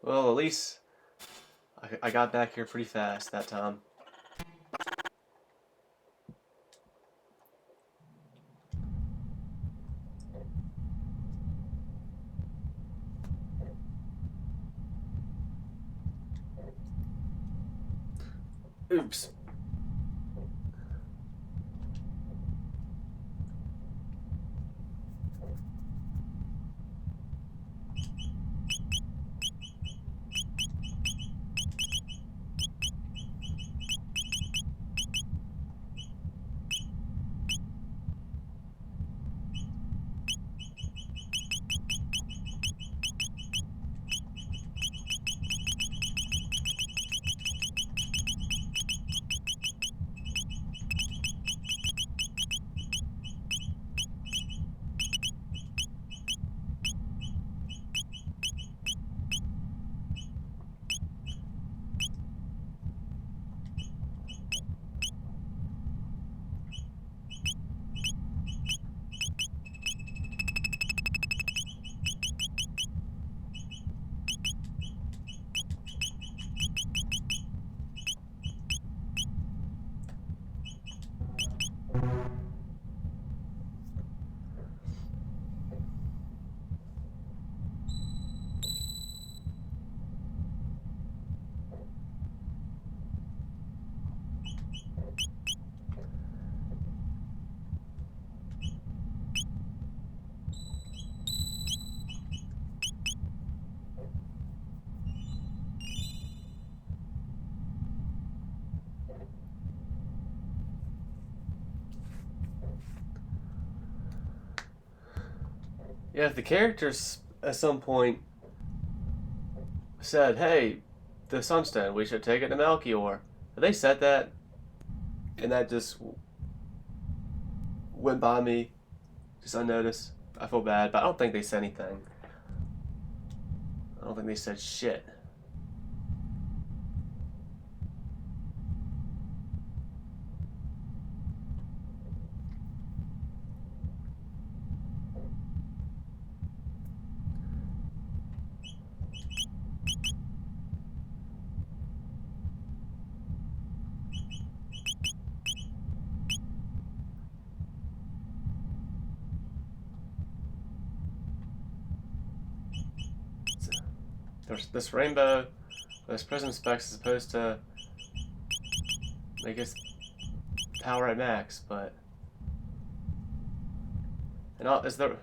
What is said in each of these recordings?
Well, at least I got back here pretty fast that time. Oops. Yeah, if the characters at some point said, "Hey, the Sunstone, we should take it to Melchior," if they said that, and that just went by me, just unnoticed, I feel bad. But I don't think they said anything. I don't think they said shit. There's this rainbow, this prism specs is supposed to make its power at max, but and all is there.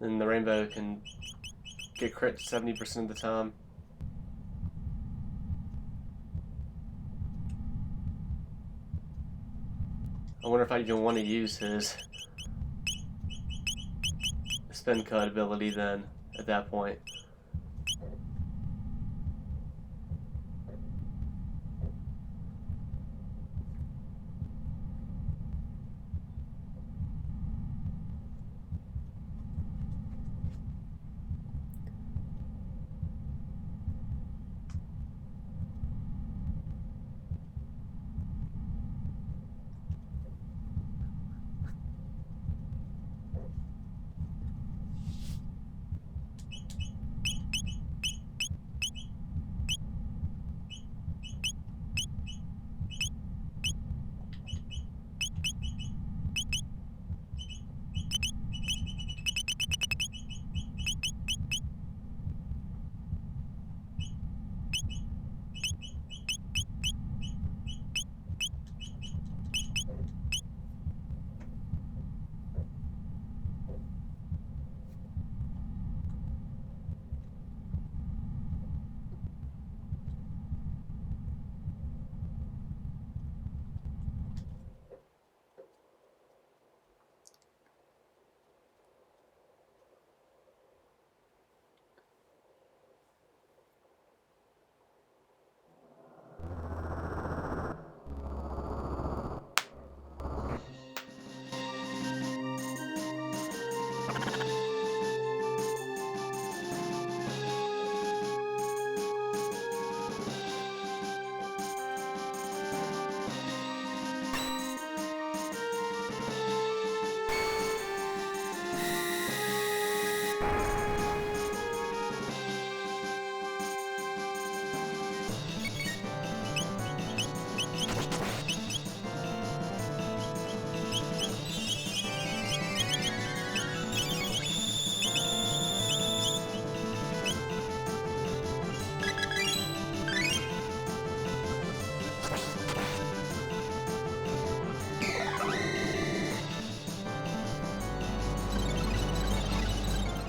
Then the rainbow can get crit 70% of the time. I wonder if I even want to use his spin cut ability then at that point.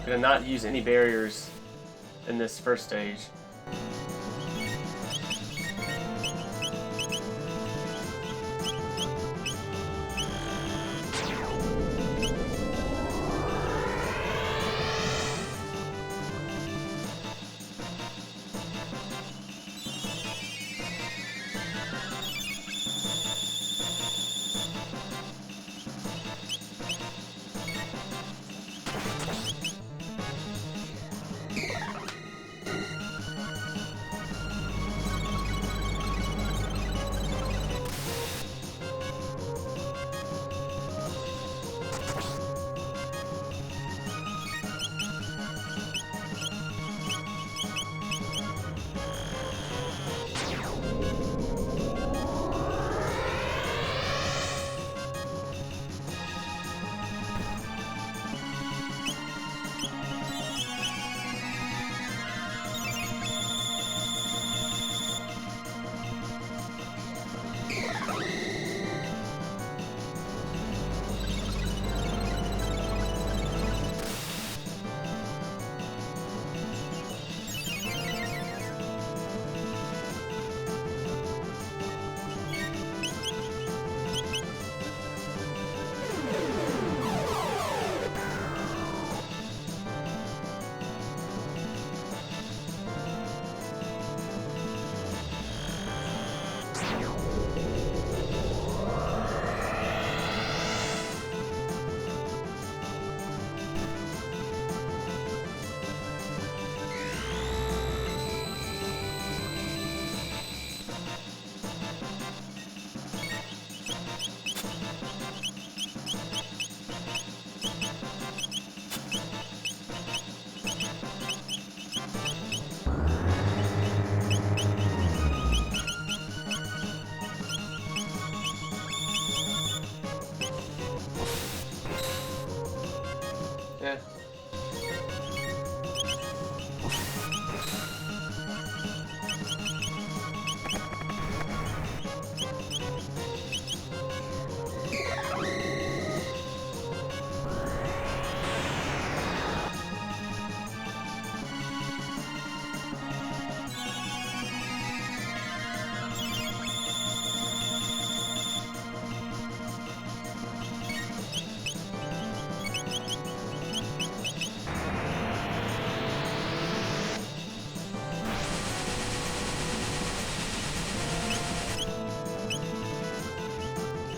gonna not use any barriers in this first stage. Yeah.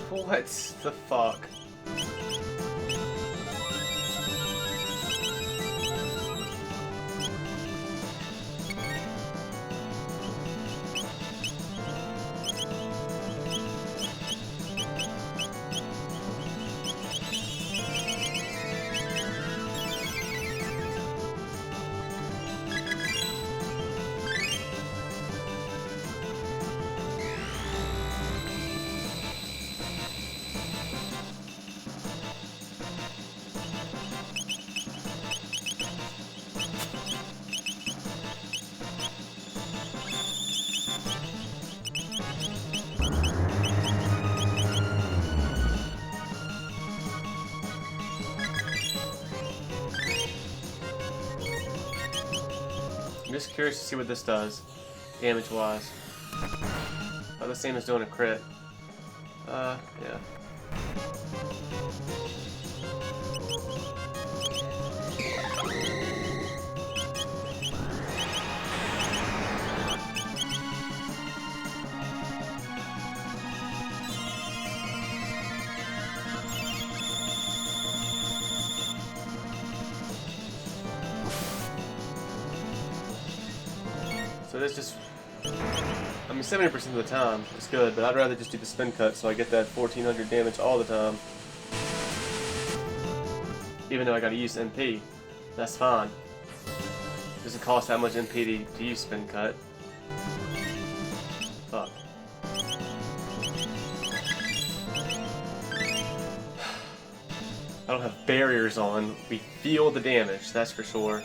What the fuck? I'm just curious to see what this does, damage-wise. Oh, the same as doing a crit. Yeah. So this just, I mean, 70% of the time is good, but I'd rather just do the spin cut so I get that 1400 damage all the time. Even though I gotta use MP, that's fine. It doesn't cost that much MP to use spin cut. Fuck. I don't have barriers on. We feel the damage, that's for sure.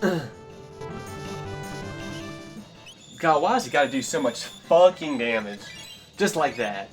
God, why does he gotta do so much fucking damage? Just like that.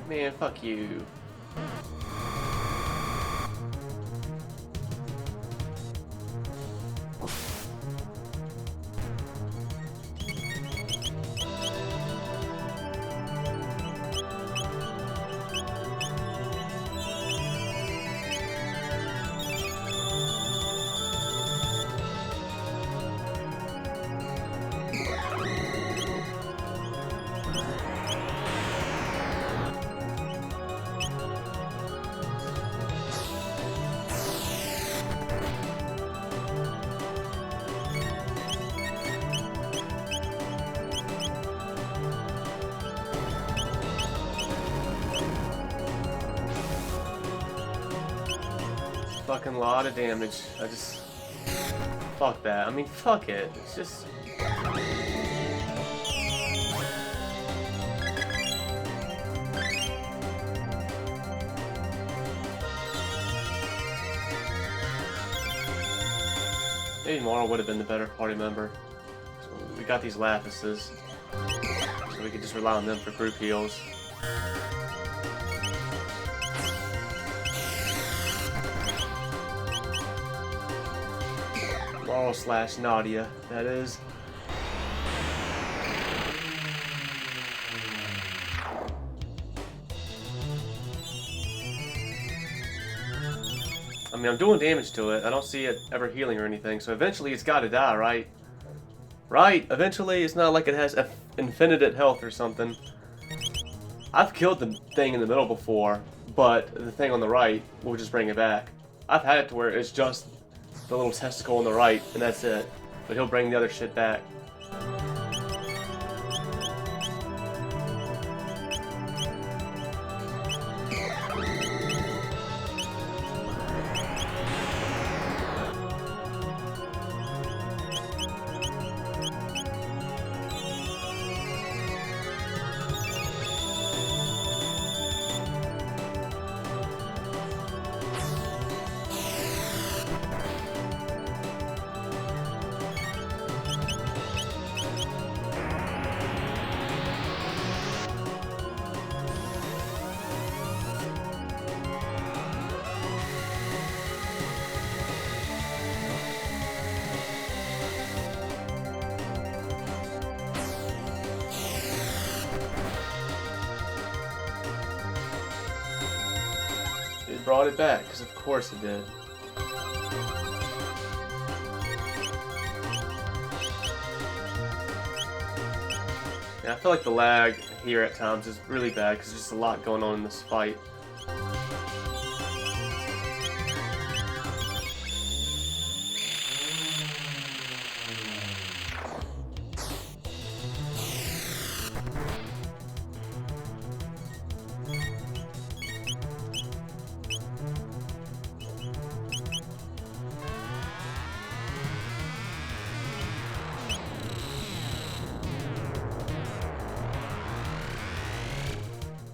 Man, fuck you. Fucking lot of damage. I just... Fuck that. I mean, fuck it. It's just... Maybe Mara would have been the better party member. So we got these Lapises, so we could just rely on them for group heals. Mara / Nadia, that is. I mean, I'm doing damage to it. I don't see it ever healing or anything, so eventually it's gotta die, right? Right? Eventually, it's not like it has infinite health or something. I've killed the thing in the middle before, but the thing on the right will just bring it back. I've had it to where it's just the little testicle on the right, and that's it. But he'll bring the other shit back. It brought it back, because of course it did. Yeah, I feel like the lag here at times is really bad, because there's just a lot going on in this fight.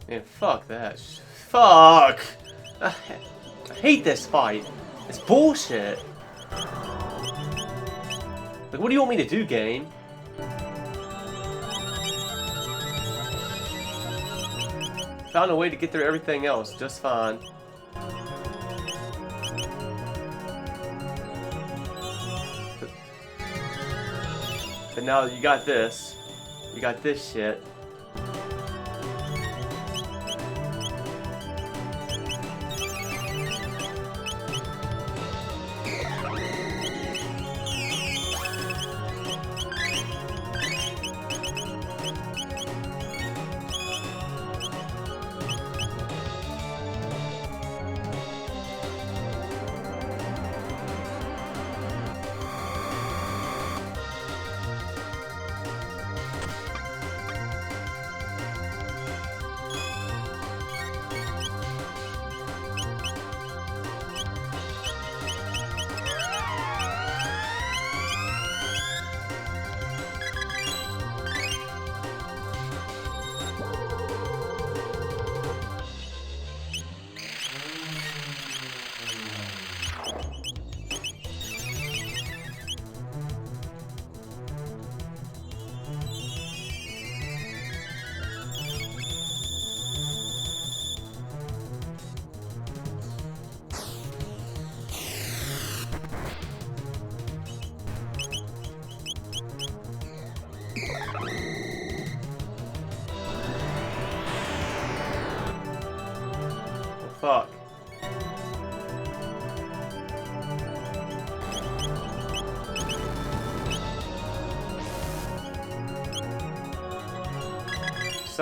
Man, fuck that. Fuck! I hate this fight. It's bullshit. Like, what do you want me to do, game? Found a way to get through everything else just fine. But now you got this. You got this shit.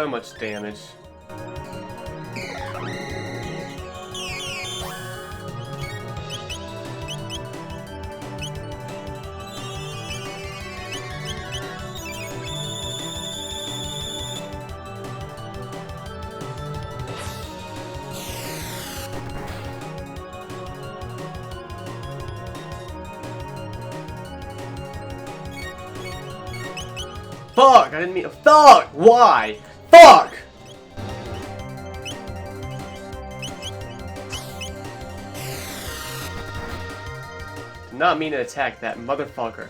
so much damage. Fuck! I didn't mean. Fuck! Why? Fuck! Did not mean to attack that motherfucker.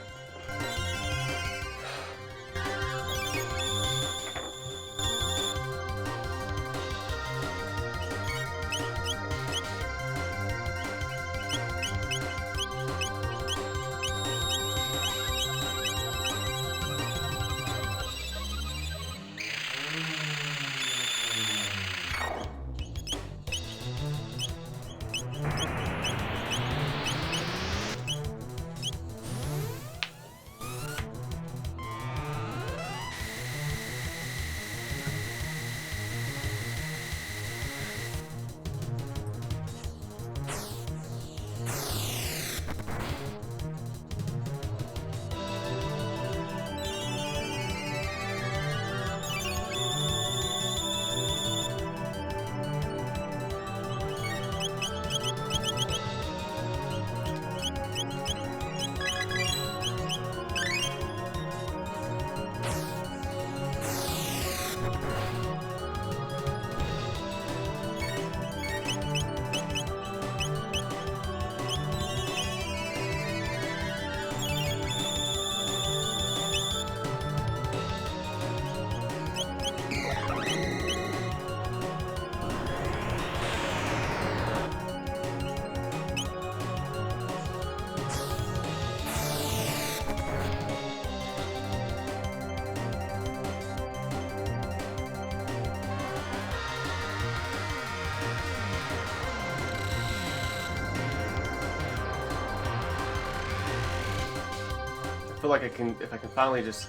I feel like I can, if I can finally just...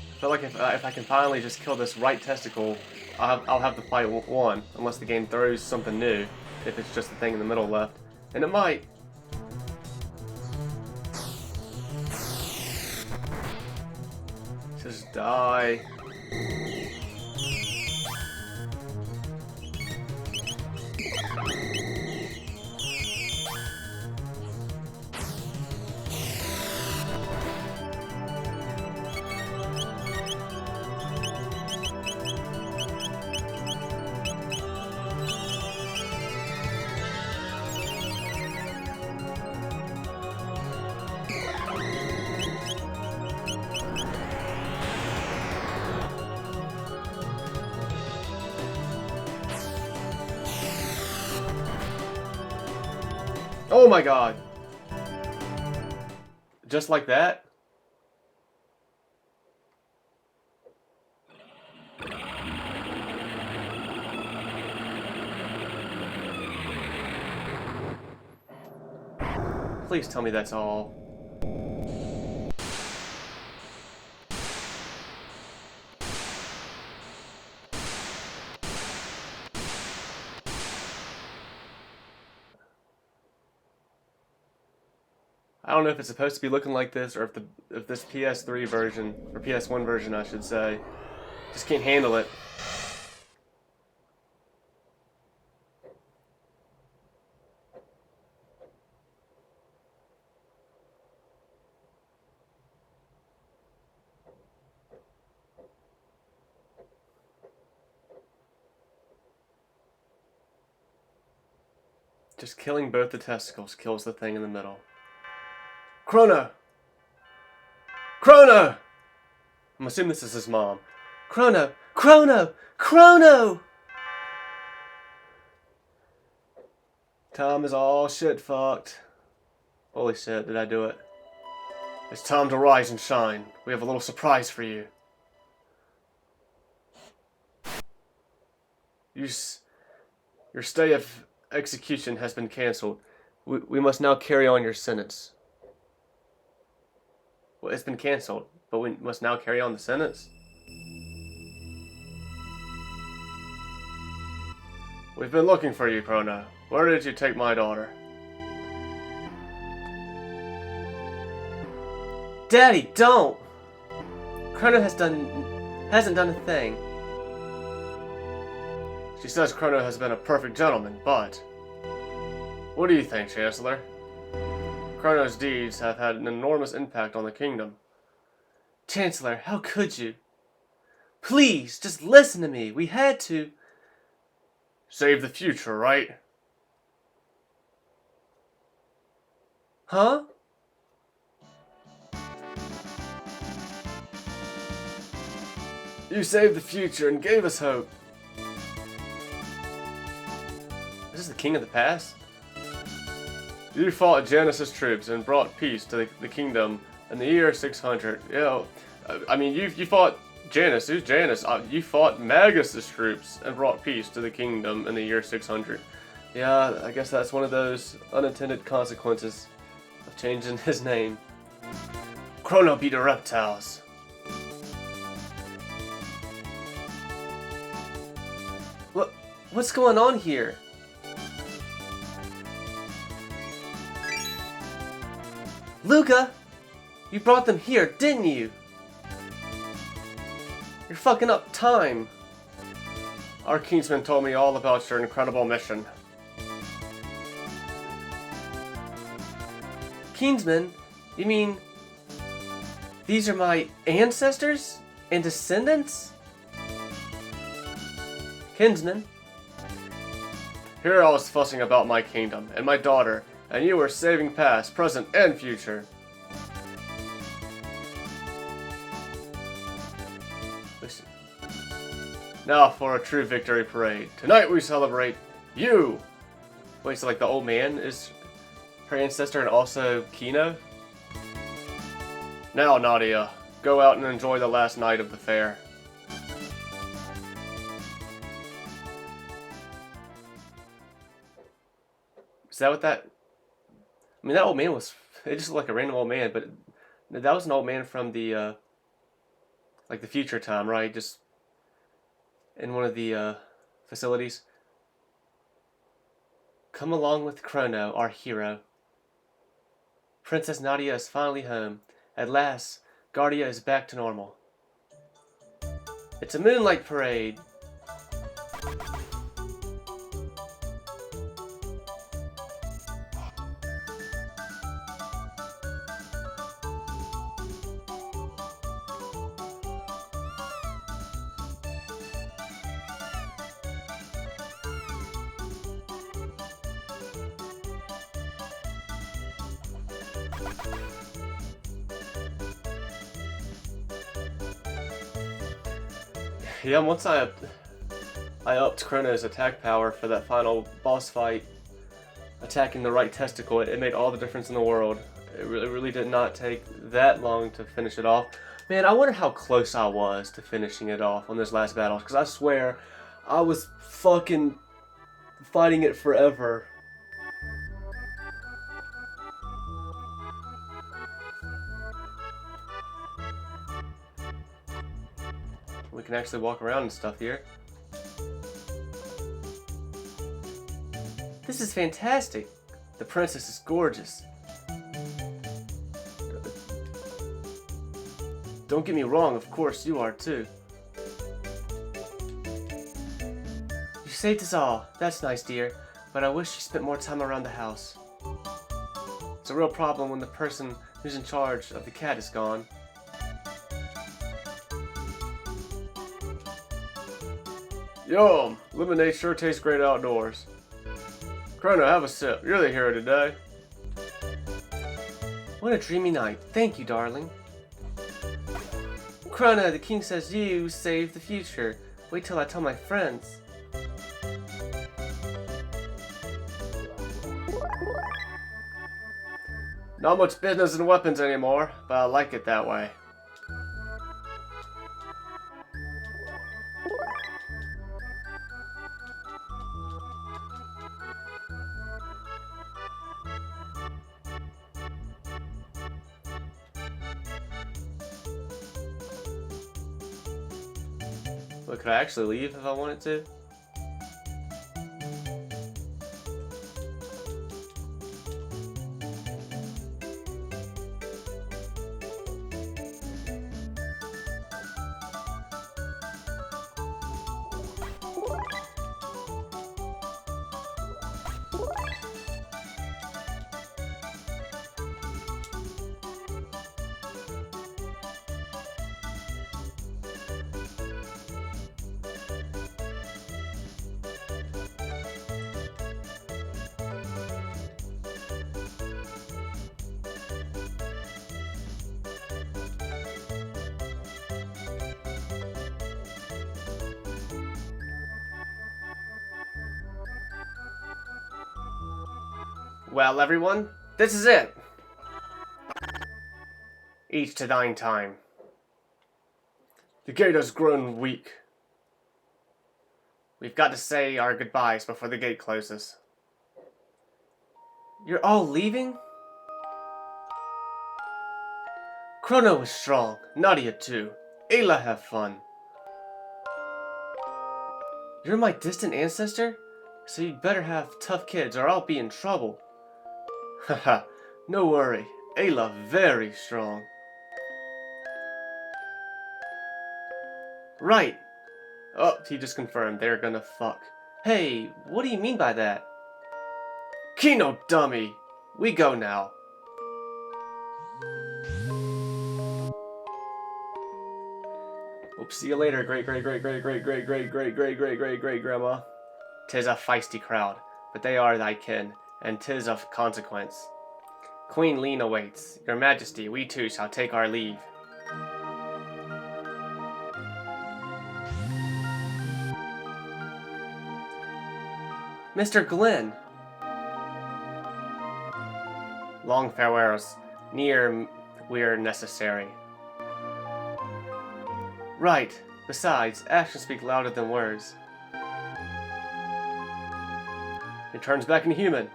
I feel like if I can finally just kill this right testicle, I'll have the fight won, unless the game throws something new, if it's just the thing in the middle left. And it might. Just die. Oh my god! Just like that? Please tell me that's all. I don't know if it's supposed to be looking like this, or if this PS3 version, or PS1 version I should say, just can't handle it. Just killing both the testicles kills the thing in the middle. Chrono! Chrono! I'm assuming this is his mom. Chrono! Chrono! Chrono! Tom is all shit fucked. Holy shit, did I do it? It's time to rise and shine. We have a little surprise for you. Your stay of execution has been cancelled. We must now carry on your sentence. Well, it's been cancelled, but we must now carry on the sentence? We've been looking for you, Chrono. Where did you take my daughter? Daddy, don't! Chrono hasn't done a thing. She says Chrono has been a perfect gentleman, but... What do you think, Chancellor? Chrono's deeds have had an enormous impact on the kingdom. Chancellor, how could you? Please, just listen to me. We had to... Save the future, right? Huh? You saved the future and gave us hope. Is this the king of the past? You fought Janus's troops and brought peace to the kingdom in the year 600. You know, I mean, you fought Janus. Who's Janus? You fought Magus's troops and brought peace to the kingdom in the year 600. Yeah, I guess that's one of those unintended consequences of changing his name. Chrono beat the reptiles. What's going on here? Luca! You brought them here, didn't you? You're fucking up time. Our Kingsman told me all about your incredible mission. Kingsman? You mean... these are my ancestors? And descendants? Kinsman? Here I was fussing about my kingdom and my daughter, and you were saving past, present, and future. Listen. Now for a true victory parade. Tonight we celebrate you! Wait, so like the old man is her ancestor and also Kino? Now, Nadia, go out and enjoy the last night of the fair. Is that what that... I mean, that old man was... It just looked like a random old man, but that was an old man from the, like the future time, right? Just in one of the, facilities. Come along with Chrono, our hero. Princess Nadia is finally home. At last, Guardia is back to normal. It's a moonlight parade. Yeah, once I upped Chrono's attack power for that final boss fight, attacking the right testicle, it made all the difference in the world. It really did not take that long to finish it off. Man, I wonder how close I was to finishing it off on this last battle, because I swear I was fucking fighting it forever. We can actually walk around and stuff here. This is fantastic. The princess is gorgeous. Don't get me wrong, of course you are too. You saved us all. That's nice, dear. But I wish you spent more time around the house. It's a real problem when the person who's in charge of the cat is gone. Yum! Lemonade sure tastes great outdoors. Chrono, have a sip. You're the hero today. What a dreamy night. Thank you, darling. Chrono, the king says you saved the future. Wait till I tell my friends. Not much business in weapons anymore, but I like it that way. But could I actually leave if I wanted to? Well, everyone, this is it. Each to thine time. The gate has grown weak. We've got to say our goodbyes before the gate closes. You're all leaving? Chrono is strong, Nadia too. Ayla have fun. You're my distant ancestor? So you'd better have tough kids or I'll be in trouble. Haha, no worry. Ayla very strong. Right. Oh, he just confirmed they're gonna fuck. Hey, what do you mean by that? Kino dummy! We go now. Hope see you later, great grandma. 'Tis a feisty crowd, but they are thy kin, and 'tis of consequence. Queen Lena waits. Your Majesty, we too shall take our leave. Mr. Glenn! Long farewells. Near we're necessary. Right. Besides, actions speak louder than words. It turns back into human.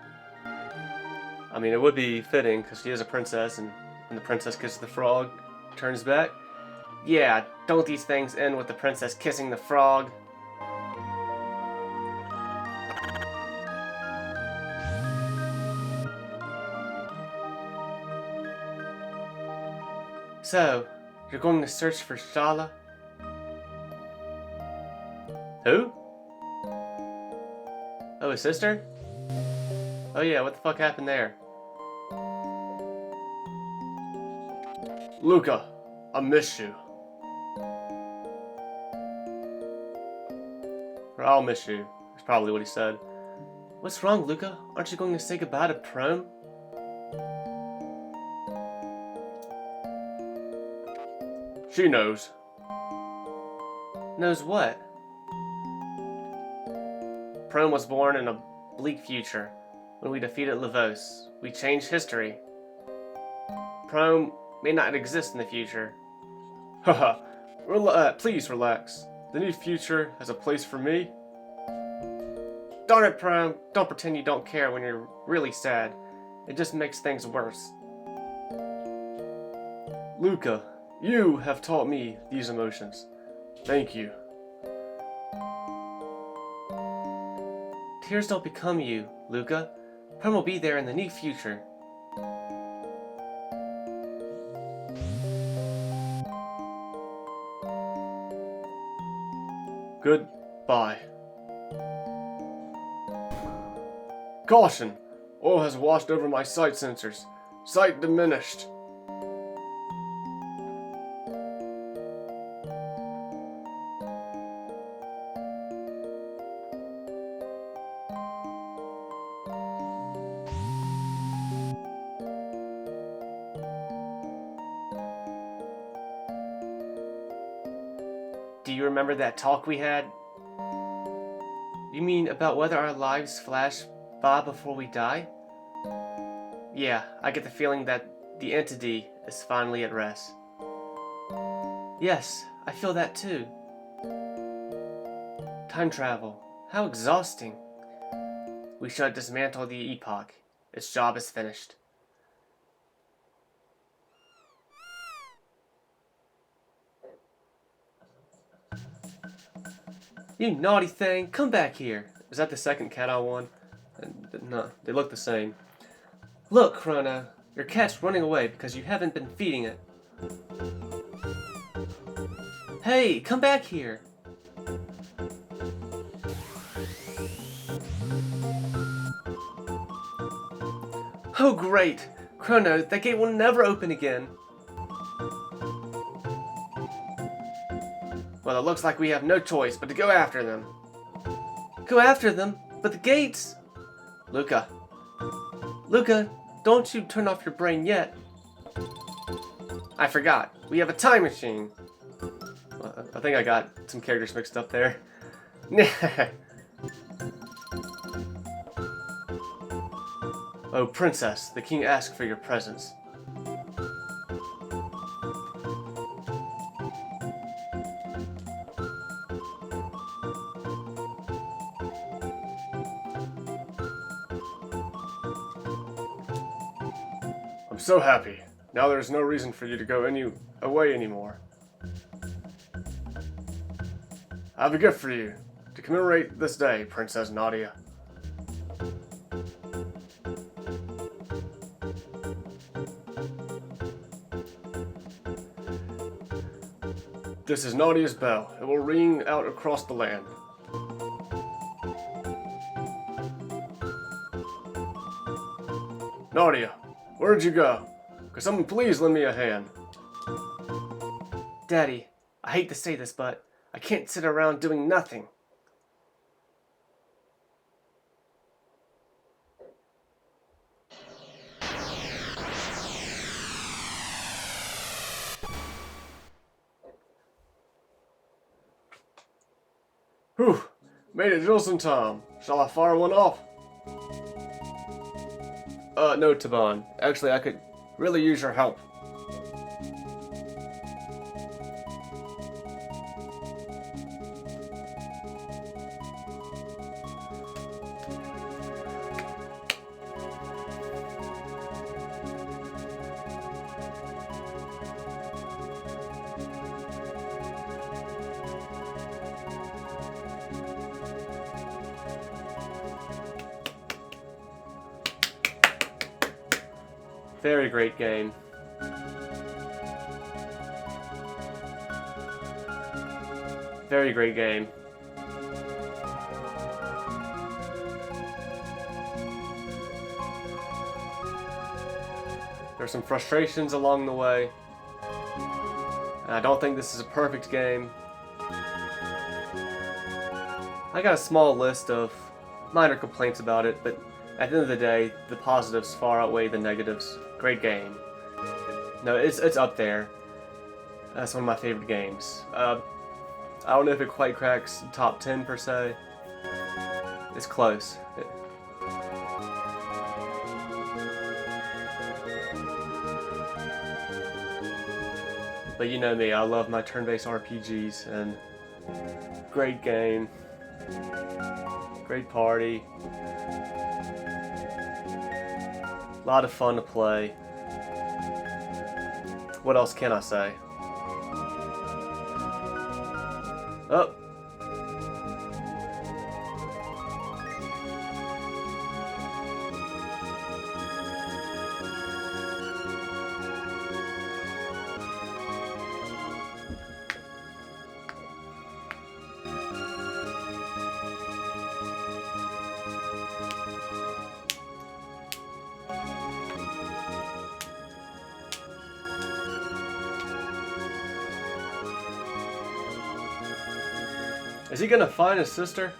I mean, it would be fitting, because she is a princess, and when the princess kisses the frog, turns back. Yeah, don't these things end with the princess kissing the frog? So, you're going to search for Shala? Who? Oh, his sister? Oh yeah, what the fuck happened there? Luca, I miss you. Or I'll miss you, is probably what he said. What's wrong, Luca? Aren't you going to say goodbye to Prom? She knows. Knows what? Prom was born in a bleak future. When we defeated Lavos, we changed history. Prom may not exist in the future. Haha, please relax. The new future has a place for me. Darn it, Prom, don't pretend you don't care when you're really sad. It just makes things worse. Luca, you have taught me these emotions. Thank you. Tears don't become you, Luca. Prom will be there in the near future. Goodbye. Caution! Oil has washed over my sight sensors. Sight diminished. Do you remember that talk we had? You mean about whether our lives flash by before we die? Yeah, I get the feeling that the entity is finally at rest. Yes, I feel that too. Time travel. How exhausting. We should dismantle the epoch. Its job is finished. You naughty thing, come back here. Is that the second cat I won? No, they look the same. Look, Chrono, your cat's running away because you haven't been feeding it. Hey, come back here. Oh great! Chrono, that gate will never open again. Well, it looks like we have no choice but to go after them. Go after them? But the gates! Luca, don't you turn off your brain yet. I forgot. We have a time machine. Well, I think I got some characters mixed up there. Oh, princess, the king asked for your presence. I'm so happy. Now there's no reason for you to go away anymore. I have a gift for you to commemorate this day, Princess Nadia. This is Nadia's bell. It will ring out across the land. Nadia, where'd you go? Could someone please lend me a hand? Daddy, I hate to say this, but I can't sit around doing nothing. Whew, made it just in time. Shall I fire one off? No, Taban. Actually, I could really use your help. Very great game. Very great game. There's some frustrations along the way. And I don't think this is a perfect game. I got a small list of minor complaints about it, but at the end of the day, the positives far outweigh the negatives. Great game. No, it's up there. That's one of my favorite games. I don't know if it quite cracks top 10 per se. It's close. But you know me, I love my turn-based RPGs, and great game. Great party. A lot of fun to play. What else can I say? Oh. Is he gonna find his sister?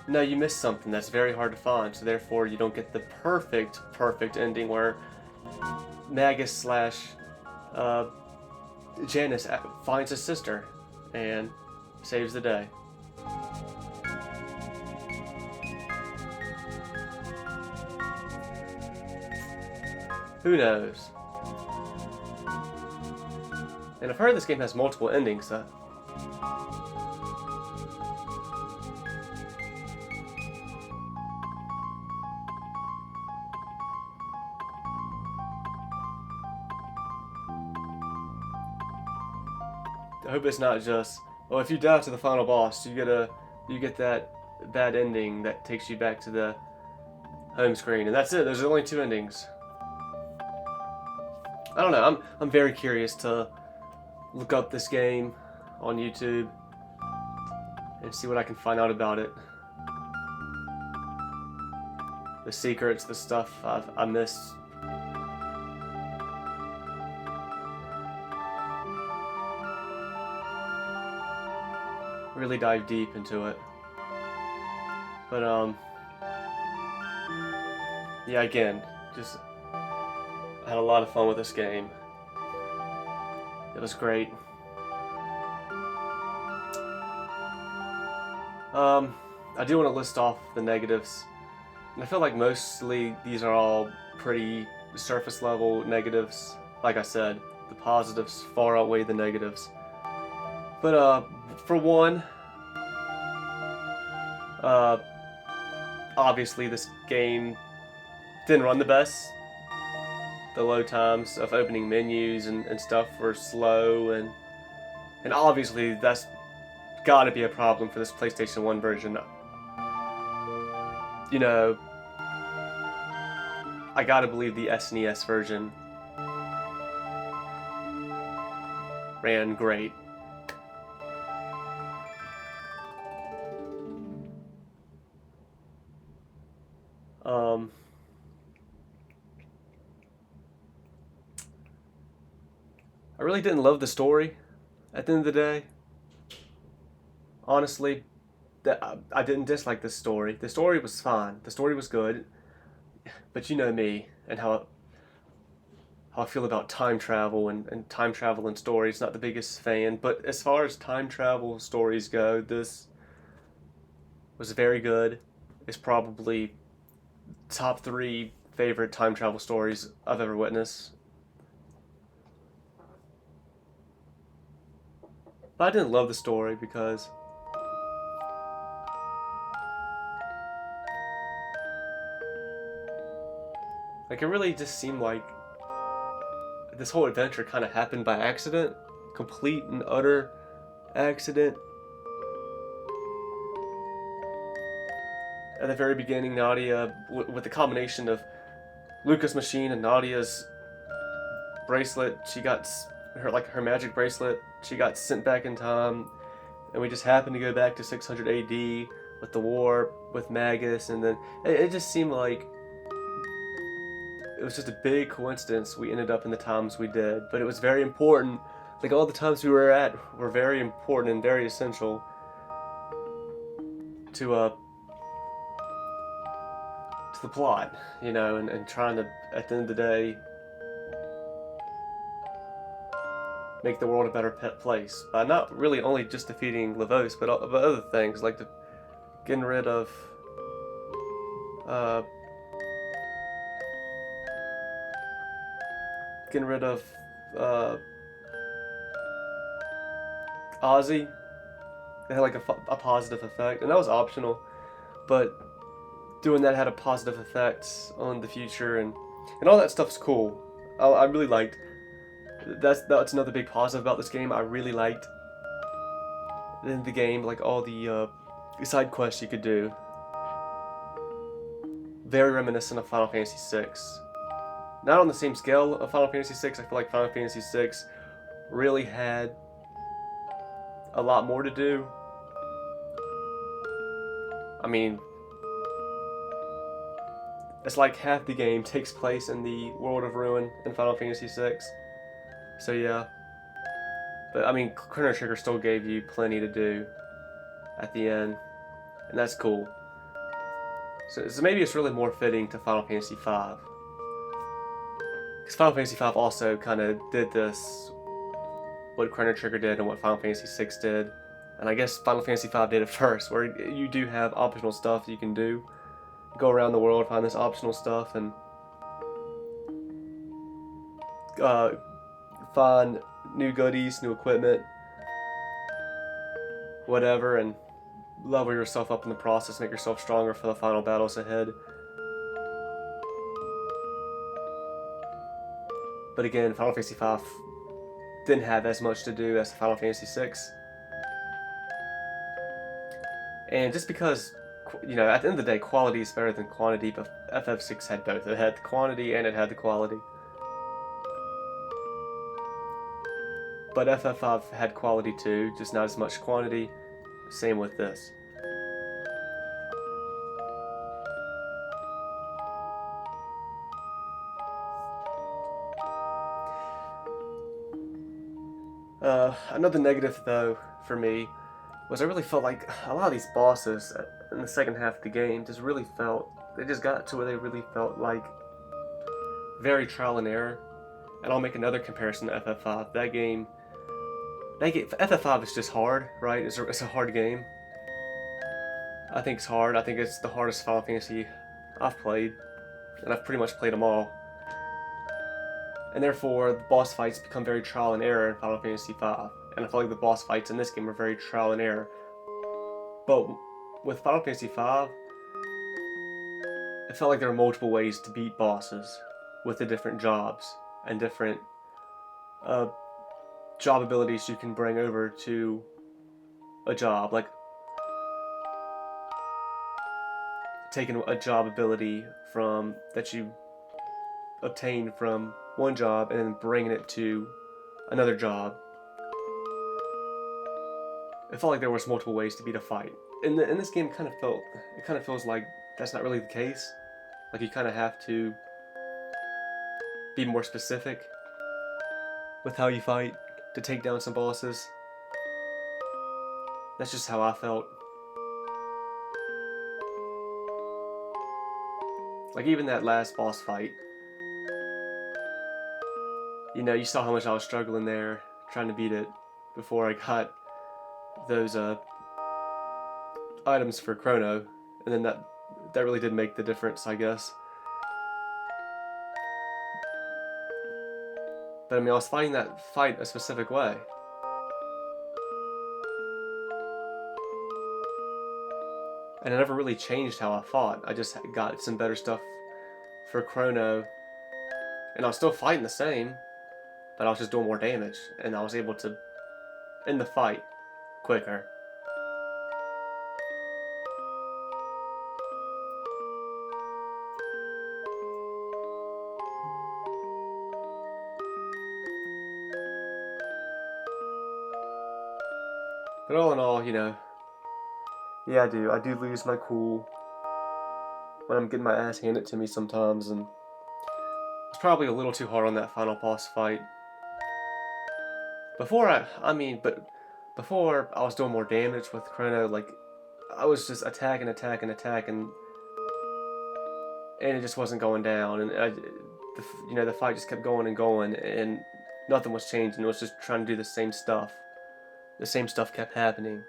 No, you missed something that's very hard to find, so therefore you don't get the perfect ending where Magus slash Janice finds his sister and saves the day. Who knows? And I've heard this game has multiple endings. I hope it's not just, well, if you die to the final boss, you get that bad ending that takes you back to the home screen, and that's it. There's only 2 endings. I don't know. I'm very curious to look up this game on YouTube and see what I can find out about it. The secrets, the stuff I missed. Really dive deep into it. But yeah, again, just I had a lot of fun with this game. It was great. I do want to list off the negatives. And I feel like mostly these are all pretty surface level negatives. Like I said, the positives far outweigh the negatives. But for one, obviously this game didn't run the best. The load times of opening menus and stuff were slow, and obviously that's gotta be a problem for this PlayStation 1 version. You know, I gotta believe the SNES version ran great. I really didn't love the story at the end of the day. Honestly, I didn't dislike the story. The story was fine. The story was good. But you know me and how I feel about time travel and time travel and stories. Not the biggest fan. But as far as time travel stories go, this was very good. It's probably top 3 favorite time travel stories I've ever witnessed. But I didn't love the story because like it really just seemed like this whole adventure kind of happened by accident, complete and utter accident. At the very beginning, Nadia, with the combination of Luca's machine and Nadia's bracelet, she got her magic bracelet. She got sent back in time, and we just happened to go back to 600 AD with the war with Magus, and then it just seemed like it was just a big coincidence we ended up in the times we did. But it was very important. Like all the times we were at were very important and very essential to the plot, you know, and trying to, at the end of the day, make the world a better place by not really only just defeating Lavos, but other things like getting rid of Ozzy. It had like a positive effect, and that was optional, but doing that had a positive effect on the future, and all that stuff's cool. I really liked. That's another big positive about this game. I really liked in the game, like all the side quests you could do. Very reminiscent of Final Fantasy VI. Not on the same scale of Final Fantasy VI. I feel like Final Fantasy VI really had a lot more to do. I mean, it's like half the game takes place in the world of Ruin in Final Fantasy VI. So yeah. But I mean, Chrono Trigger still gave you plenty to do at the end, and that's cool. So maybe it's really more fitting to Final Fantasy V. Because Final Fantasy V also kind of did this, what Chrono Trigger did and what Final Fantasy VI did. And I guess Final Fantasy V did it first, where you do have optional stuff you can do. Go around the world, find this optional stuff, and find new goodies, new equipment, whatever, and level yourself up in the process, make yourself stronger for the final battles ahead. But again, Final Fantasy V didn't have as much to do as Final Fantasy VI. And just because, you know, at the end of the day, quality is better than quantity, but FF6 had both. It had the quantity and it had the quality. But FF5 had quality too, just not as much quantity. Same with this. Another negative, though, for me, was I really felt like a lot of these bosses in the second half of the game just really felt, they just got to where they really felt like very trial and error. And I'll make another comparison to FF5. That game, FF5 is just hard, right? It's a hard game. I think it's hard. I think it's the hardest Final Fantasy I've played, and I've pretty much played them all. And therefore, the boss fights become very trial and error in Final Fantasy V. And I feel like the boss fights in this game are very trial and error. But with Final Fantasy V, it felt like there were multiple ways to beat bosses with the different jobs and different job abilities you can bring over to a job. Like taking a job ability from that you obtain from one job and then bringing it to another job. It felt like there was multiple ways to beat a fight. In this game, it kind of feels like that's not really the case. Like you kind of have to be more specific with how you fight to take down some bosses. That's just how I felt. Like even that last boss fight, you know, you saw how much I was struggling there trying to beat it before I got those items for Chrono, and then that really did make the difference, I guess. But I mean, I was fighting that fight a specific way. And I never really changed how I fought. I just got some better stuff for Chrono, and I was still fighting the same, but I was just doing more damage, and I was able to end the fight quicker. But all in all, you know, yeah, I do lose my cool when I'm getting my ass handed to me sometimes, and it's probably a little too hard on that final boss fight. Before I was doing more damage with Chrono, like, I was just attacking, and it just wasn't going down, and the fight just kept going and going, and nothing was changing. It was just trying to do the same stuff. The same stuff kept happening.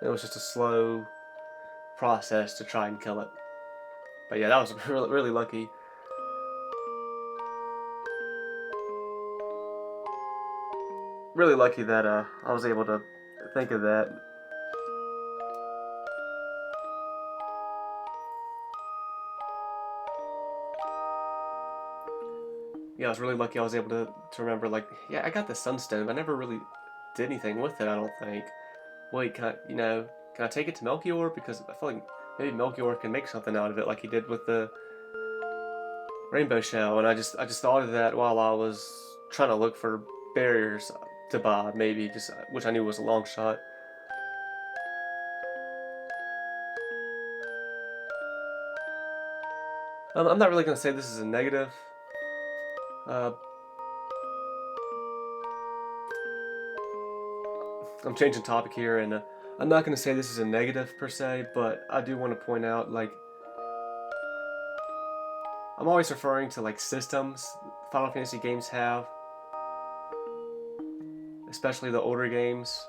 It was just a slow process to try and kill it. But yeah, that was really, really lucky. Really lucky that I was able to think of that. Yeah, I was really lucky I was able to remember, like, yeah, I got the Sunstone, but I never really did anything with it, I don't think. Wait, can I take it to Melchior? Because I feel like maybe Melchior can make something out of it like he did with the Rainbow Shell, and I just thought of that while I was trying to look for barriers to buy, maybe, which I knew was a long shot. I'm not really going to say this is a negative. I'm changing topic here, and I'm not going to say this is a negative per se, but I do want to point out, like, I'm always referring to, like, systems Final Fantasy games have, especially the older games,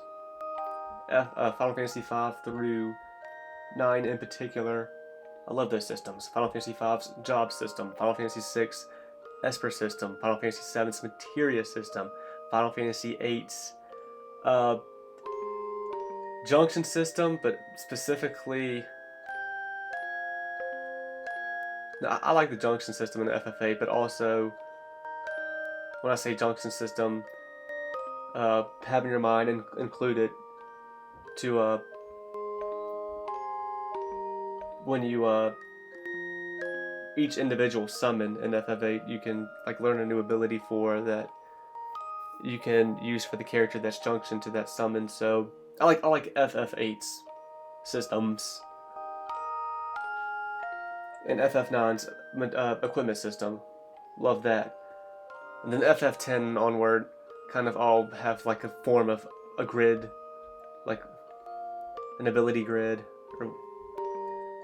Final Fantasy V through 9 in particular. I love those systems. Final Fantasy V's job system, Final Fantasy VI Esper system, Final Fantasy VII's Materia system, Final Fantasy VIII's junction system, but specifically, I like the junction system in the FF8, but also, when I say junction system, have in your mind and include it to when you each individual summon in FF8, you can like learn a new ability for that you can use for the character that's junctioned to that summon. So I like FF8's systems and FF9's equipment system. Love that. And then FF10 onward kind of all have like a form of a grid, like an ability grid or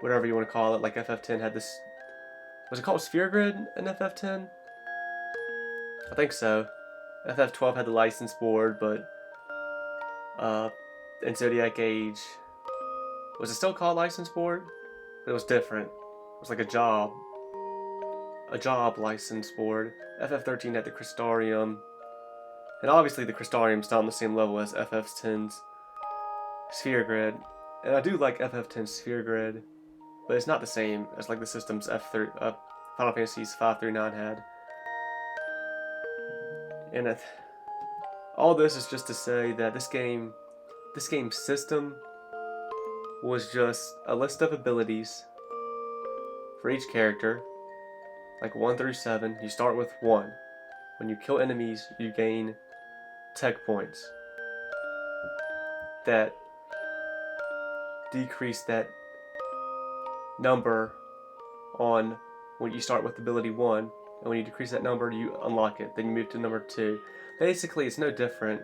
whatever you want to call it. Like FF10 had this, was it called Sphere Grid in FF10? I think so. FF12 had the license board, but in Zodiac Age, was it still called license board? It was different. It was like a job license board. FF13 had the Crystarium, and obviously the Crystarium's not on the same level as FF10's Sphere Grid. And I do like FF10's Sphere Grid, but it's not the same as like the systems Final Fantasies 5 through 9 had. And all this is just to say that this game's system was just a list of abilities for each character, like 1 through 7. You start with 1. When you kill enemies, you gain tech points that decrease that number on when you start with ability 1, and when you decrease that number, you unlock it. Then you move to number 2. Basically, it's no different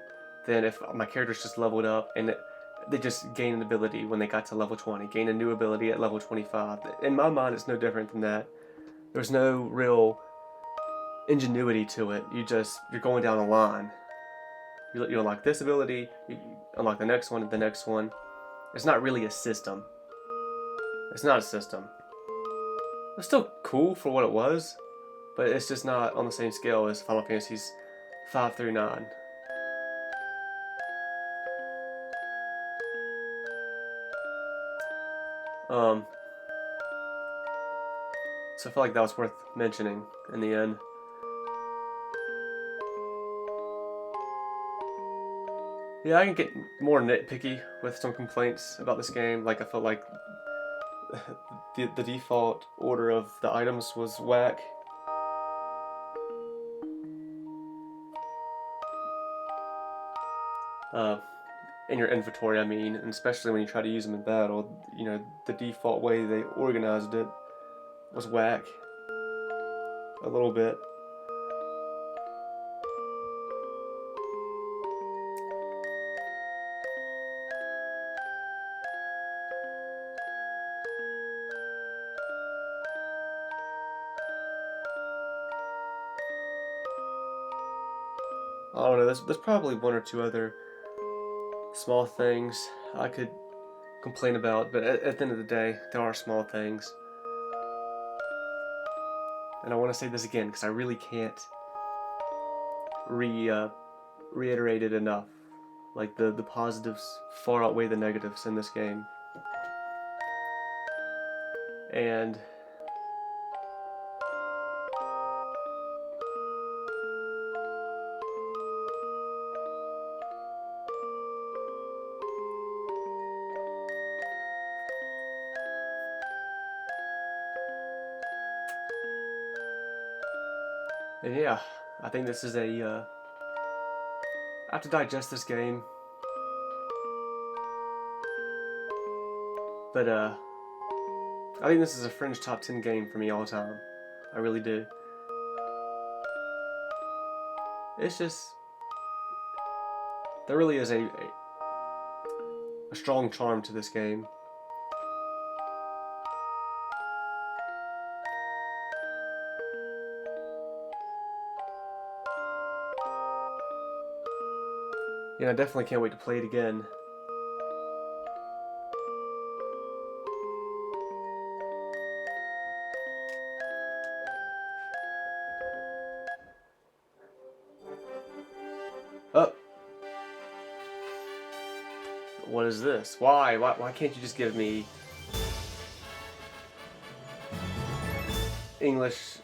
than if my character's just leveled up and they just gain an ability when they got to level 20, gain a new ability at level 25. In my mind, it's no different than that. There's no real ingenuity to it. You're going down a line. You unlock this ability, you unlock the next one, and the next one. It's not really a system. It's not a system. It's still cool for what it was, but it's just not on the same scale as Final Fantasies 5 through 9. So I feel like that was worth mentioning in the end. Yeah, I can get more nitpicky with some complaints about this game. Like I felt like the default order of the items was whack. In your inventory, I mean, and especially when you try to use them in battle, you know, the default way they organized it was whack. A little bit. I don't know, there's probably one or two other small things I could complain about, but at the end of the day, there are small things. And I want to say this again because I really can't reiterate it enough. Like the positives far outweigh the negatives in this game. And yeah, I think this is I have to digest this game. But I think this is a fringe top 10 game for me all time. I really do. It's just, there really is a strong charm to this game. Yeah, I definitely can't wait to play it again. Oh. What is this? Why can't you just give me English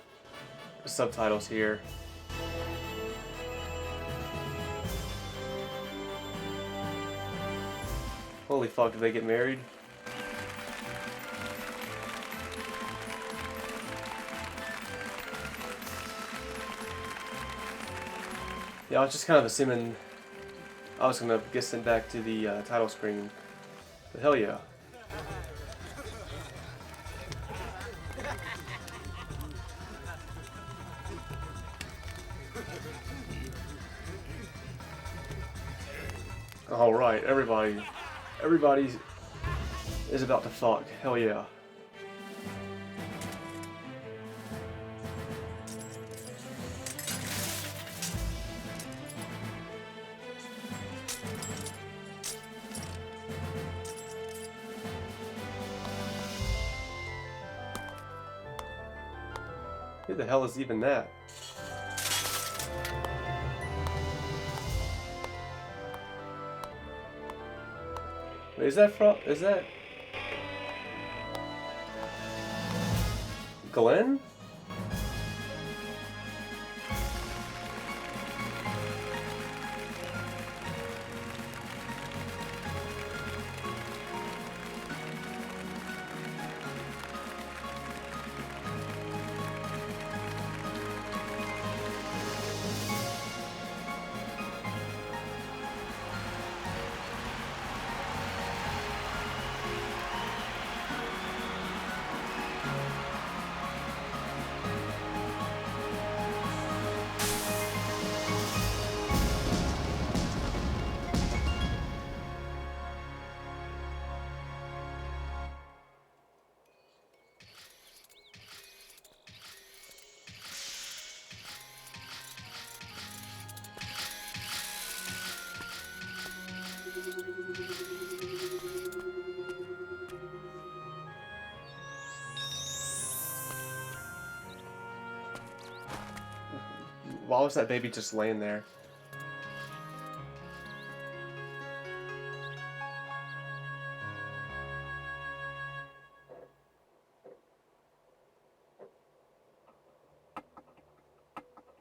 subtitles here? totally fucked if they get married. Yeah, I was just kind of assuming I was gonna get sent back to the title screen. But hell yeah. Alright, everybody is about to fuck. Hell yeah. Who the hell is even that? Wait, is that Glenn? Why was that baby just laying there?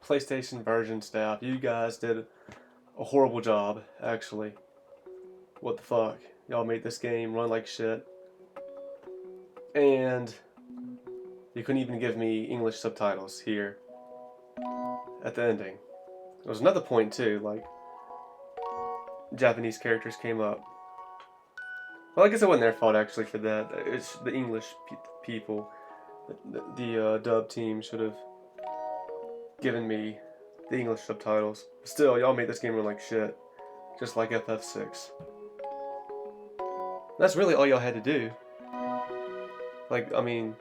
PlayStation version staff, you guys did a horrible job, actually. What the fuck? Y'all made this game run like shit. And you couldn't even give me English subtitles here at the ending. There was another point too, like Japanese characters came up. Well, I guess it wasn't their fault actually for that. It's the English people. The dub team should have given me the English subtitles. Still, y'all made this game run like shit. Just like FF6. That's really all y'all had to do. Like, I mean,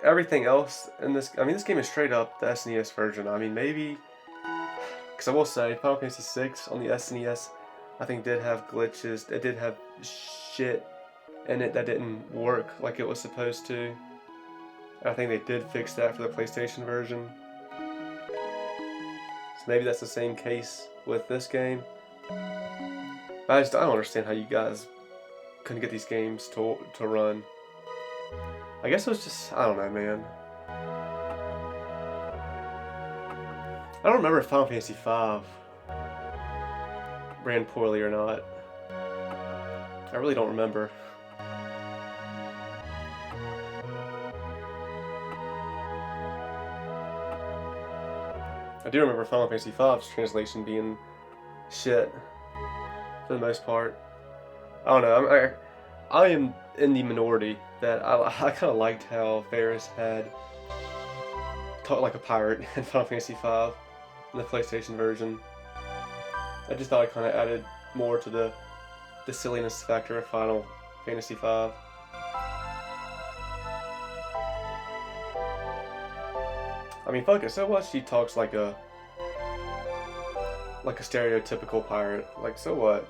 everything else in this, I mean, this game is straight up the SNES version. I mean, maybe, because I will say, Final Fantasy VI on the SNES, I think did have glitches. It did have shit in it that didn't work like it was supposed to. I think they did fix that for the PlayStation version. So maybe that's the same case with this game. I don't understand how you guys couldn't get these games to run. I guess it was just, I don't know, man. I don't remember if Final Fantasy V ran poorly or not. I really don't remember. I do remember Final Fantasy V's translation being shit for the most part. I don't know. I am in the minority that I kind of liked how Varys had talked like a pirate in Final Fantasy V in the PlayStation version. I just thought it kind of added more to the silliness factor of Final Fantasy V. I mean, fuck it. So what? She talks like a stereotypical pirate. Like, so what?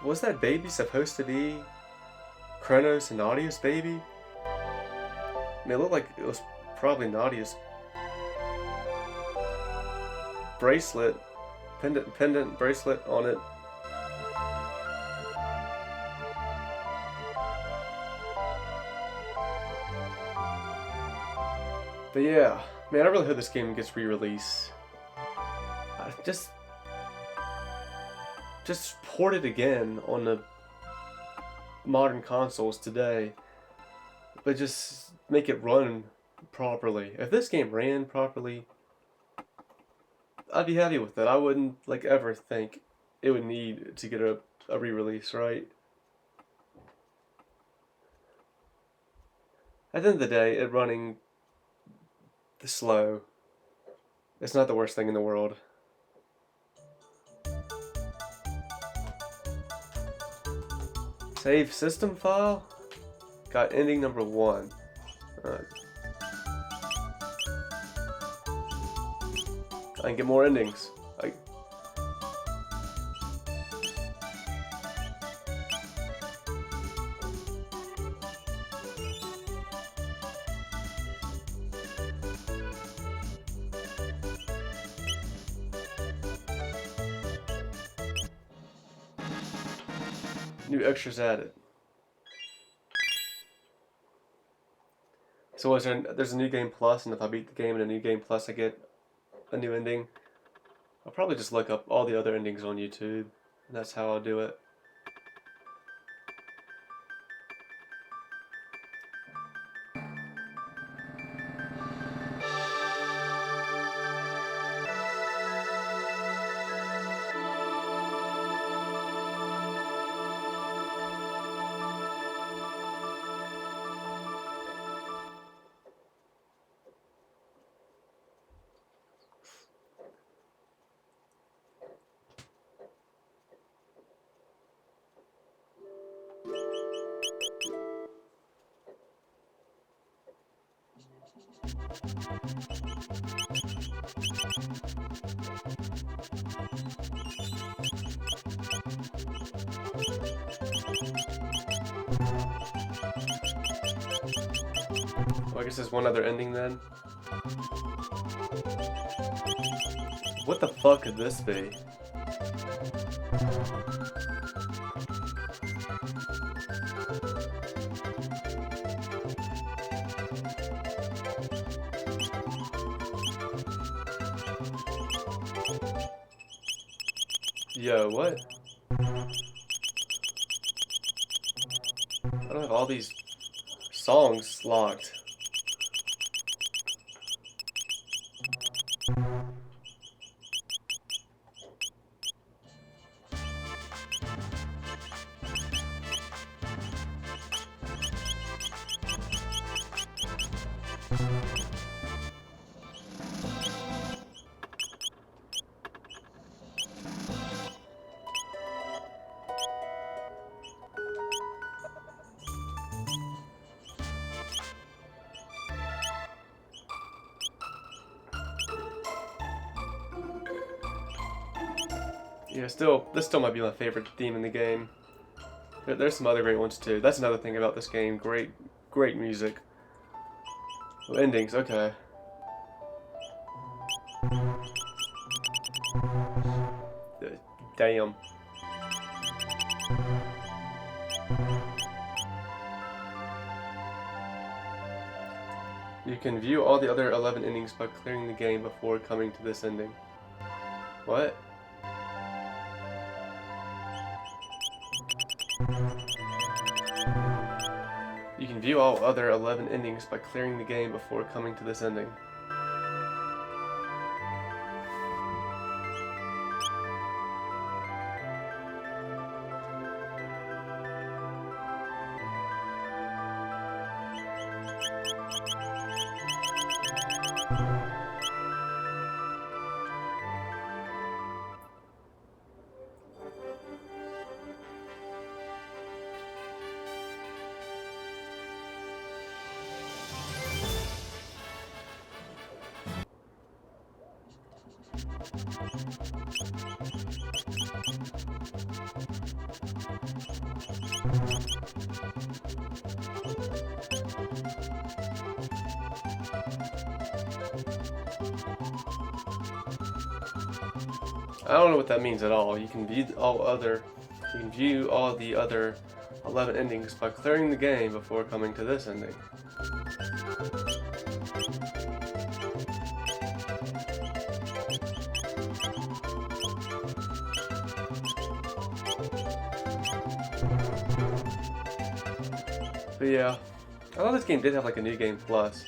Was that baby supposed to be Chronos and Nadia's baby? I mean, it looked like it was probably Nadia's bracelet pendant bracelet on it. But yeah, man, I really hope this game gets re-released. Just port it again on the modern consoles today, but just make it run properly. If this game ran properly, I'd be happy with it. I wouldn't like ever think it would need to get a re-release, right? At the end of the day, it running slow, it's not the worst thing in the world. Save system file. Got ending number 1. I can get more endings. New extras added. So there's a new game plus, and if I beat the game in a new game plus, I get a new ending. I'll probably just look up all the other endings on YouTube, and that's how I'll do it. Well, I guess there's one other ending then. What the fuck could this be? Yo, what? I don't have all these songs locked. Yeah, this still might be my favorite theme in the game. There's some other great ones too. That's another thing about this game. Great music. Oh, endings, okay. Damn. You can view all the other 11 endings by clearing the game before coming to this ending. What? You can view all other 11 endings by clearing the game before coming to this ending. I don't know what that means at all. You can view all the other 11 endings by clearing the game before coming to this ending. But yeah, I thought this game did have like a new game plus.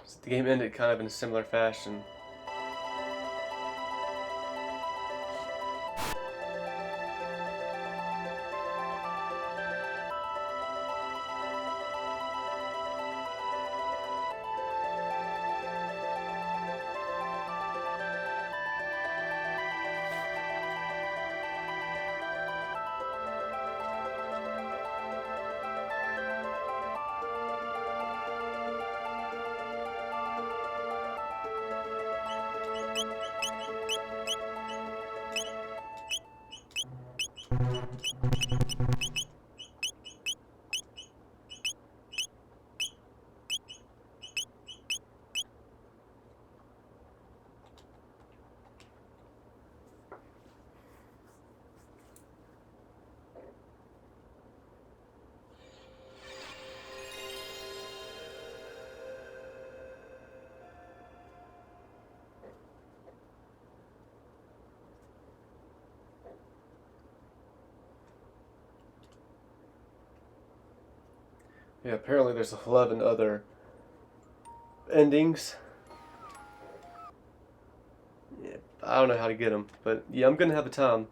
So the game ended kind of in a similar fashion. Yeah, apparently there's 11 other endings. Yeah, I don't know how to get them, but yeah, I'm gonna have a time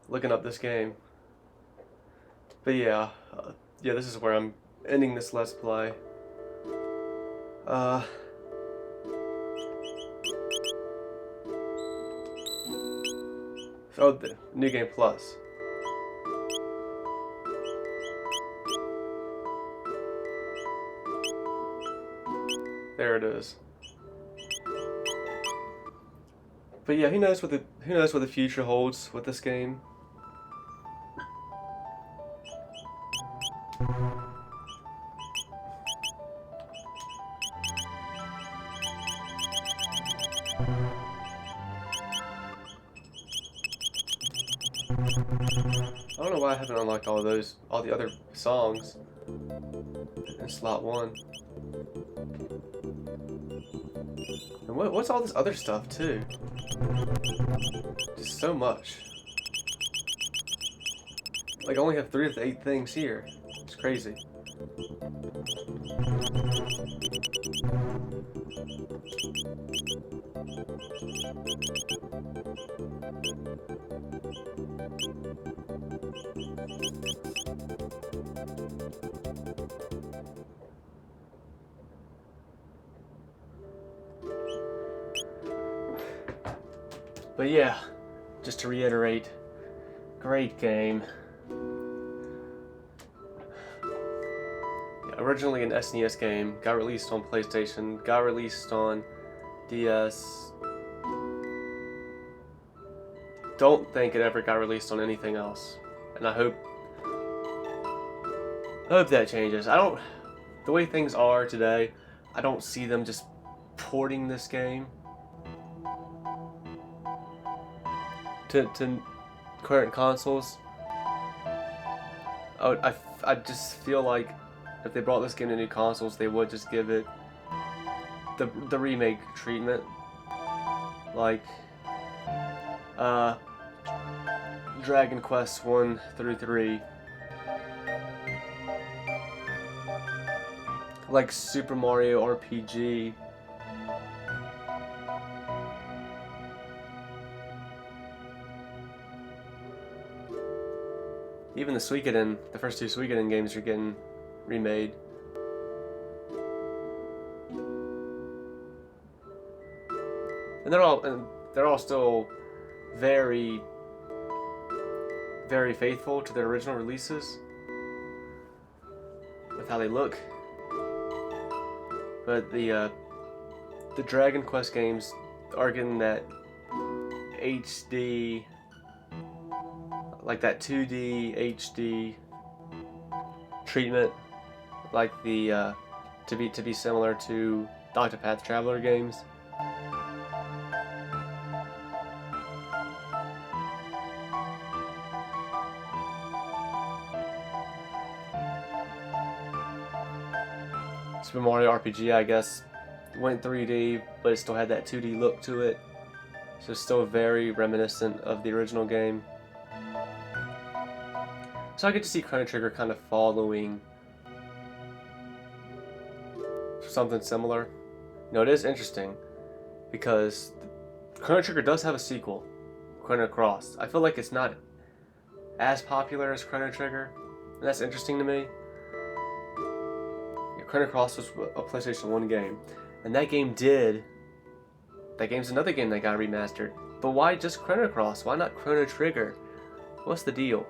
looking up this game. But yeah, yeah, this is where I'm ending this Let's Play. Uh, oh, the New Game Plus. There it is. But yeah, who knows what the future holds with this game. I don't know why I haven't unlocked all the other songs in slot 1. And what's all this other stuff too? Just so much. Like I only have 3 of the 8 things here. It's crazy. But yeah, just to reiterate, great game. Yeah, originally an SNES game, got released on PlayStation, got released on DS, don't think it ever got released on anything else, and I hope that changes. I don't. The way things are today, I don't see them just porting this game to current consoles. I just feel like if they brought this game to new consoles, they would just give it the remake treatment, like Dragon Quest 1 through 3, like Super Mario RPG. Even the Suikoden, the first two Suikoden games are getting remade. And they're all still very, very faithful to their original releases with how they look. But the Dragon Quest games are getting that HD, like that 2D HD treatment, like the to be similar to Octopath Traveler games. Super Mario RPG, I guess, went 3D, but it still had that 2D look to it. So it's still very reminiscent of the original game. So I get to see Chrono Trigger kind of following something similar. You know, it is interesting because Chrono Trigger does have a sequel, Chrono Cross. I feel like it's not as popular as Chrono Trigger, and that's interesting to me. Chrono Cross was a PlayStation 1 game, and that game's another game that got remastered. But why just Chrono Cross? Why not Chrono Trigger? What's the deal?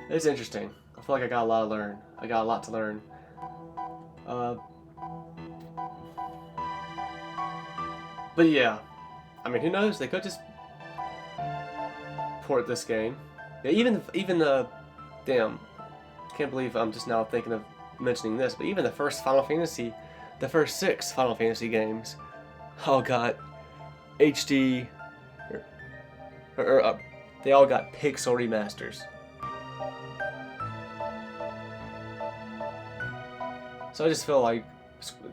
It's interesting. I feel like I got a lot to learn. But yeah, I mean, who knows? They could just port this game. Yeah, even damn. Can't believe I'm just now thinking of mentioning this, but even the first 6 Final Fantasy games all got HD, they all got pixel remasters. So I just feel like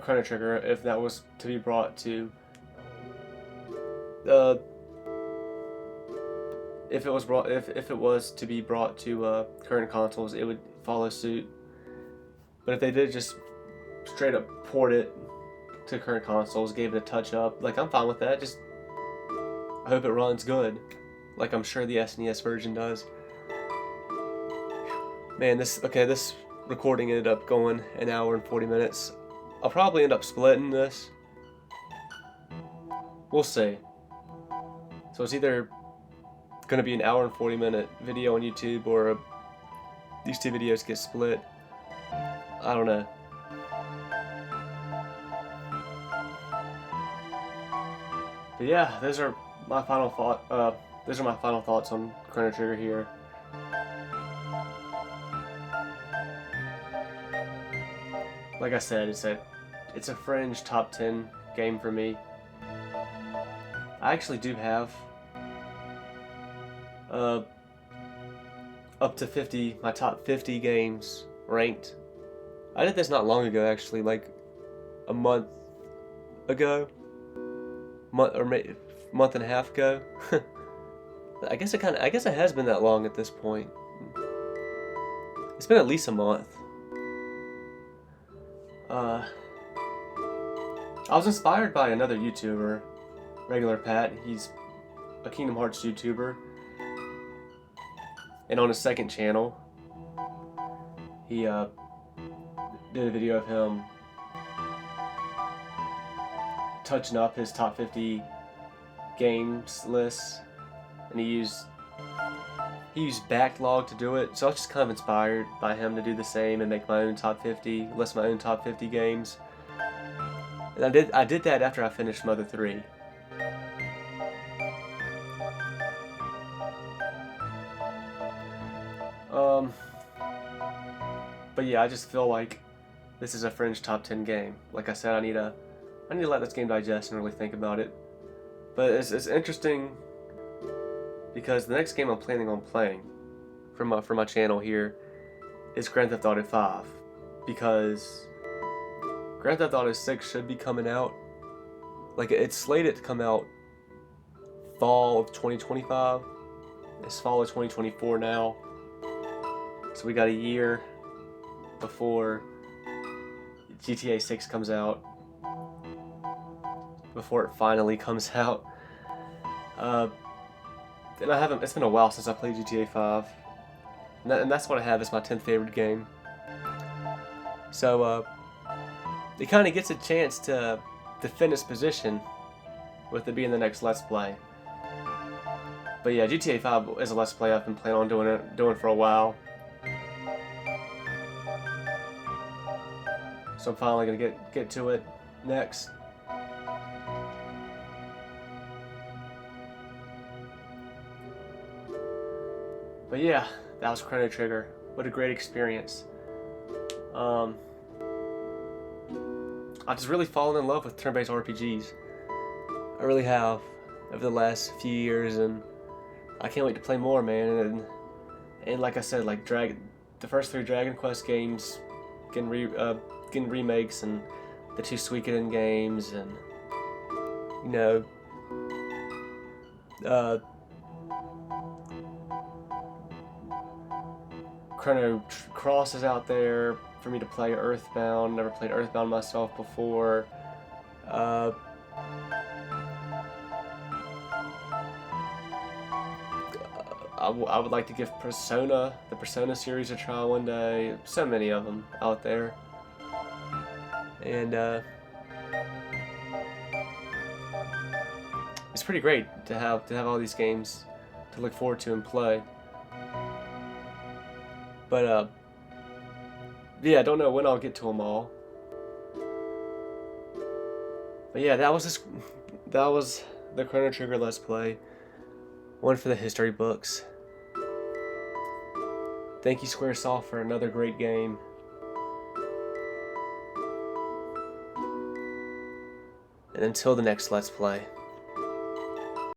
Chrono Trigger, if that was to be brought to if it was to be brought to current consoles, it would follow suit. But if they did just straight up port it to current consoles, gave it a touch up, like, I'm fine with that. Just I hope it runs good, like I'm sure the SNES version does. Man, this recording ended up going an hour and 40 minutes. I'll probably end up splitting this. We'll see. So it's either going to be an hour and 40 minute video on YouTube, or these two videos get split. I don't know. But yeah, those are my final thoughts on Chrono Trigger here. Like I said, it's a fringe top 10 game for me. I actually do have up to 50, my top 50 games ranked. I did this not long ago, actually, like a month ago, month and a half ago. I guess it has been that long at this point. It's been at least a month. I was inspired by another YouTuber, Regular Pat. He's a Kingdom Hearts YouTuber, and on his second channel, he did a video of him touching up his top 50 games list, and he used backlog to do it. So I was just kind of inspired by him to do the same and make my own top 50, list my own top 50 games. And I did that after I finished Mother 3. But yeah, I just feel like this is a fringe top 10 game. Like I said, I need to let this game digest and really think about it. But it's interesting because the next game I'm planning on playing for my channel here is Grand Theft Auto 5, because Grand Theft Auto 6 should be coming out. Like, it's slated to come out fall of 2025. It's fall of 2024 now. So we got a year before GTA 6 comes out. Before it finally comes out. And it's been a while since I played GTA 5. And that's what I have as my 10th favorite game. So, it kind of gets a chance to defend its position with it being the next Let's Play. But yeah, GTA 5 is a Let's Play I've been planning on doing for a while. So I'm finally gonna get to it next. But yeah, that was Chrono Trigger. What a great experience. I've just really fallen in love with turn-based RPGs. I really have over the last few years, and I can't wait to play more, man. And like I said, like the first 3 Dragon Quest games getting remakes, and the 2 Suikoden games, and you know, Chrono Cross is out there for me to play. Earthbound, never played Earthbound myself before. I would like to give the Persona series a try one day. So many of them out there. And it's pretty great to have all these games to look forward to and play. But yeah, I don't know when I'll get to them all. But yeah, that was the Chrono Trigger Let's Play. One for the history books. Thank you, Squaresoft, for another great game. And until the next Let's Play.